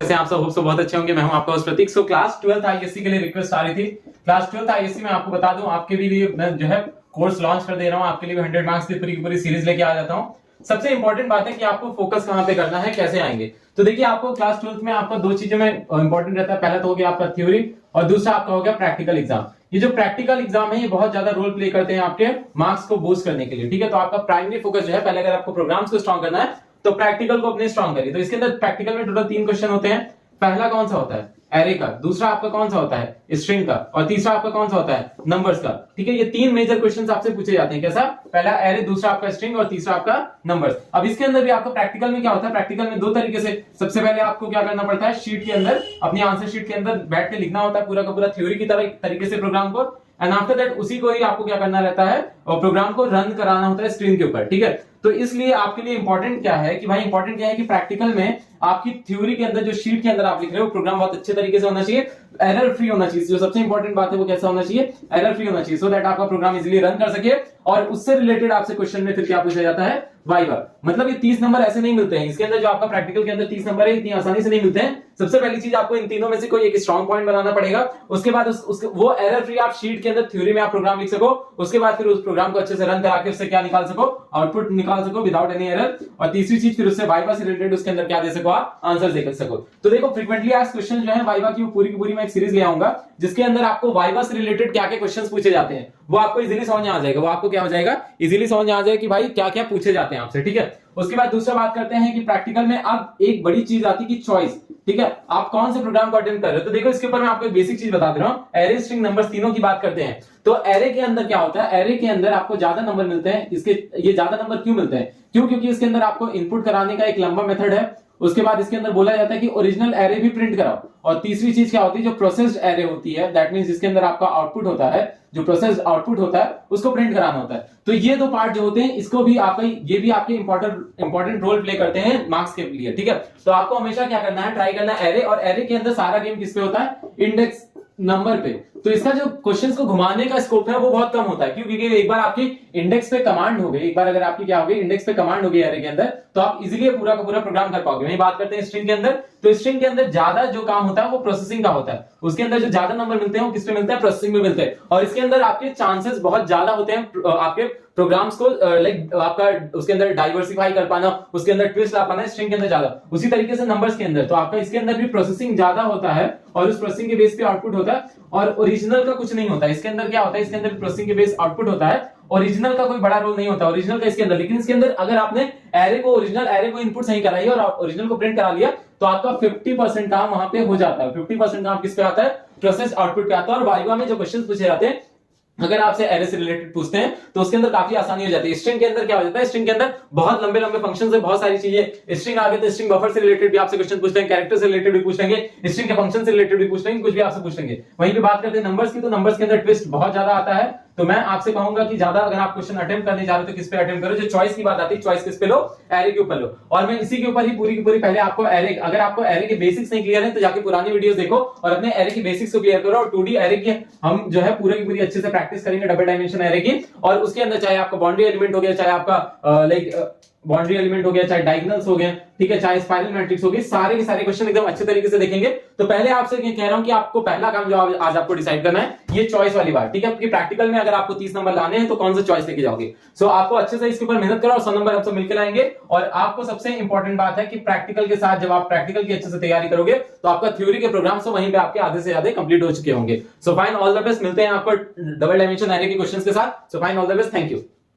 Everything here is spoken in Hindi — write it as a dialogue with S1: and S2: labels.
S1: जैसे आप सब बहुत अच्छे होंगे। मैं हूं आपका होस्ट प्रतीक। सो क्लास 12th आईएससी के लिए रिक्वेस्ट आ रही थी। क्लास 12th आईएससी में आपको बता दूं, आपके लिए मैं जो है कोर्स लॉन्च कर दे रहा हूं। आपके लिए 100 मार्क्स की पूरी सीरीज लेके आ जाता हूं। सबसे इंपॉर्टेंट बात है कि आपको फोकस कहां पे करना है, कैसे आएंगे। तो देखिए, आपको क्लास 12th में आपका दो चीजों में इंपॉर्टेंट रहता है। पहला तो हो गया आपका थ्योरी और दूसरा आपका हो गया प्रैक्टिकल एग्जाम। ये जो प्रैक्टिकल एग्जाम है ये बहुत ज्यादा रोल प्ले करते हैं आपके मार्क्स को बूस्ट करने के लिए। ठीक है, तो आपका प्राइमरी फोकस जो है, पहले अगर आपको प्रोग्राम्स को स्ट्रॉन्ग करना है तो प्रैक्टिकल को अपने स्ट्रॉन्ग करिए। तो इसके अंदर प्रैक्टिकल में टोटल 3 क्वेश्चन होते हैं। पहला कौन सा होता है, एरे का। दूसरा आपका कौन सा होता है, स्ट्रिंग का। और तीसरा आपका कौन सा होता है, नंबर्स का। ठीक है, ये 3 मेजर क्वेश्चंस आपसे पूछे जाते हैं। कैसा, पहला एरे, दूसरा आपका स्ट्रिंग और तीसरा आपका नंबर्स। अब इसके अंदर भी आपको प्रैक्टिकल में क्या होता है, प्रैक्टिकल में 2 तरीके से। सबसे पहले आपको क्या करना पड़ता है, शीट के अंदर, अपनी आंसर शीट के अंदर बैठ के लिखना होता है पूरा का पूरा थ्योरी की तरह तरीके से प्रोग्राम को। एंड आफ्टर दैट उसी को ही आपको क्या करना रहता है, और प्रोग्राम को रन कराना होता है स्क्रीन के ऊपर। ठीक है, तो इसलिए आपके लिए इंपॉर्टेंट क्या है कि भाई, इंपॉर्टेंट क्या है कि प्रैक्टिकल में आपकी थ्योरी के अंदर जो शीट के अंदर आप लिख रहे हो, प्रोग्राम बहुत अच्छे तरीके से होना चाहिए, एरर फ्री होना चाहिए। जो सबसे इंपॉर्टेंट बात है वो कैसा होना चाहिए, एरर फ्री होना चाहिए, सो दैट आपका प्रोग्राम इजीली रन कर सके। और उससे रिलेटेड आपसे क्वेश्चन में फिर क्या पूछा जाता है, वाइवा। मतलब ये 30 नंबर ऐसे नहीं मिलते हैं इसके अंदर। जो आपका प्रैक्टिकल के अंदर 30 नंबर है, इतनी आसानी से नहीं मिलते हैं। सबसे पहली चीज, आपको इन तीनों में से कोई एक स्ट्रॉन्ग पॉइंट बनाना पड़ेगा। उसके बाद वो एरर फ्री आप शीट के अंदर थ्योरी में आप प्रोग्राम लिख सको। उसके बाद फिर उस प्रोग्राम को अच्छे से रन करा के उससे क्या निकाल सको, आउटपुट निकाल सको विदाउट एनी एरर। और तीसरी चीज, फिर उससे वाइवा से रिलेटेड उसके अंदर क्या दे सको, आप आंसर दे सको। तो देखो, फ्रीक्वेंटली आस्क्ड क्वेश्चन जो है वाइवा की, पूरी की पूरी मैं एक सीरीज ले आऊंगा जिसके अंदर आपको वाइवा से रिलेटेड क्या क्या क्वेश्चंस पूछे जाते हैं वो आपको इजीली समझ में आ जाएगा। वो आपको क्या हो जाएगा, इजीली समझ में आ जाएगा कि भाई क्या क्या पूछे जाते हैं आपसे। ठीक है, उसके बाद दूसरा बात करते हैं कि प्रैक्टिकल में अब एक बड़ी चीज आती है कि चॉइस। ठीक है, आप कौन से प्रोग्राम को अटेम्प्ट कर रहे हो। तो देखो, इसके ऊपर मैं आपको एक बेसिक चीज बता दे रहा हूं। एरे, स्ट्रिंग, नंबर्स तीनों की बात करते हैं। तो एरे के अंदर क्या होता है, एरे के अंदर आपको ज्यादा नंबर मिलते हैं। ये ज्यादा नंबर क्यों मिलते हैं, क्यों, क्योंकि इसके अंदर आपको इनपुट कराने का एक लंबा मेथड है। उसके बाद इसके अंदर बोला जाता है कि ओरिजिनल एरे भी प्रिंट कराओ। और तीसरी चीज क्या होती है, जो प्रोसेस्ड एरे होती है, दैट मींस इसके अंदर आपका आउटपुट होता है, जो प्रोसेस्ड आउटपुट होता है उसको प्रिंट कराना होता है। तो ये 2 पार्ट जो होते हैं, इसको भी आपका, ये भी आपके इंपॉर्टेंट रोल प्ले करते हैं मार्क्स के लिए। ठीक है, तो आपको हमेशा क्या करना है, ट्राई करना है एरे। और एरे के अंदर सारा गेम किस पे होता है, इंडेक्स नंबर पे। तो इसका जो क्वेश्चंस को घुमाने का स्कोप है वो बहुत कम होता है। क्यों, क्योंकि एक बार आपकी इंडेक्स पे कमांड हो गई, एक बार अगर आपकी क्या हो गई, इंडेक्स पे कमांड हो गई एरे के अंदर, तो आप इजीली पूरा का पूरा प्रोग्राम कर पाओगे। वही बात करते हैं स्ट्रिंग के अंदर। तो स्ट्रिंग के अंदर ज्यादा जो काम होता है वो प्रोसेसिंग का होता है। उसके अंदर जो ज्यादा नंबर मिलते हैं वो किस पे मिलते हैं, प्रोसेसिंग में मिलते हैं। और इसके अंदर आपके चांसेस बहुत ज्यादा होते हैं आपके प्रोग्राम्स को लाइक आपका उसके अंदर डाइवर्सिफाई कर पाना, उसके अंदर ट्विस्ट ला पाना, स्ट्रिंग के अंदर ज्यादा। उसी तरीके से नंबर्स के अंदर तो आपका इसके अंदर भी प्रोसेसिंग ज्यादा होता है और उस प्रोसेसिंग के बेस पे आउटपुट होता है। और ओरिजिनल का कुछ नहीं होता है इसके अंदर। क्या होता है, इसके अंदर प्रोसेसिंग के बेस आउटपुट होता है, ओरिजिनल का कोई बड़ा रोल नहीं होता ओरिजिनल का इसके अंदर। लेकिन इसके अंदर अगर आपने ओरिजिनल एरे को इनपुट सही कराई और ओरिजिनल को प्रिंट करा लिया तो आपका 50% काम वहां पे हो जाता है। 50% काम किस पे आता है, प्रोसेस आउटपुट पे आता है। और वाइवा में जो क्वेश्चन पूछे जाते हैं, अगर आपसे एरे से रिलेटेड पूछते हैं तो उसके अंदर काफी आसानी हो जाती है। स्ट्रिंग के अंदर क्या हो जाता है, स्ट्रिंग के अंदर बहुत लंबे लंबे फंक्शंस है, बहुत सारी चीजें। स्ट्रिंग आगे तो स्ट्रिंग बफर से रिलेटेड भी आपसे क्वेश्चन पूछते हैं, कैरेक्टर से रिलेटेड भी पूछ लेंगे, स्ट्रिंग के फंक्शन से रिलेटेड भी पूछ लेंगे, कुछ भी आपसे पूछ लेंगे। वहीं पे बात करते हैं नंबर्स की, तो नंबर्स के अंदर ट्विस्ट बहुत ज्यादा आता है। तो मैं आपसे कहूंगा कि ज्यादा अगर आप क्वेश्चन अटेम्प्ट करने जा रहे हो तो किस पे अटेम्प्ट करो, जो चॉइस की बात आती है, चॉइस किस पे लो, एरे के ऊपर लो। और मैं इसी के ऊपर ही पूरी की पूरी पहले आपको एरे, अगर आपको एरे के बेसिक्स नहीं क्लियर है तो जाके पुरानी वीडियोस देखो और अपने एरे के बेसिक्स को क्लियर करो। और 2D एरे की हम जो है पूरी की पूरी अच्छे से प्रैक्टिस करेंगे, डबल डायमेंशन एरे की। और उसके अंदर चाहे आपका बाउंड्री एलिमेंट हो गया, चाहे आपका बाउंड्री एलिमेंट हो गया, चाहे डायगोनल्स हो गए, ठीक है, चाहे स्पाइरल मैट्रिक्स हो गई, सारे के सारे क्वेश्चन एकदम अच्छे तरीके से देखेंगे। तो पहले आपसे कह रहा हूं कि आपको पहला काम जो आज आपको डिसाइड करना है, ये चॉइस वाली बात। ठीक है, आपकी प्रैक्टिकल में अगर आपको 30 नंबर लाने हैं तो कौन सा चॉइस लेके जाओगे। सो आपको अच्छे से इसके ऊपर मेहनत करो और 100 नंबर आपसे मिलकर लाएंगे। और आपको सबसे इंपॉर्टेंट बात है कि प्रैक्टिकल के साथ जब आप प्रैक्टिकल की अच्छे से तैयारी करोगे तो आपका थ्योरी के प्रोग्राम्स वहीं पे आपके आधे से ज्यादा कंप्लीट हो चुके होंगे। So fine, all the best. मिलते हैं आपको डबल डायमेंशन एरे के क्वेश्चंस के साथ। So fine, all the best, thank you.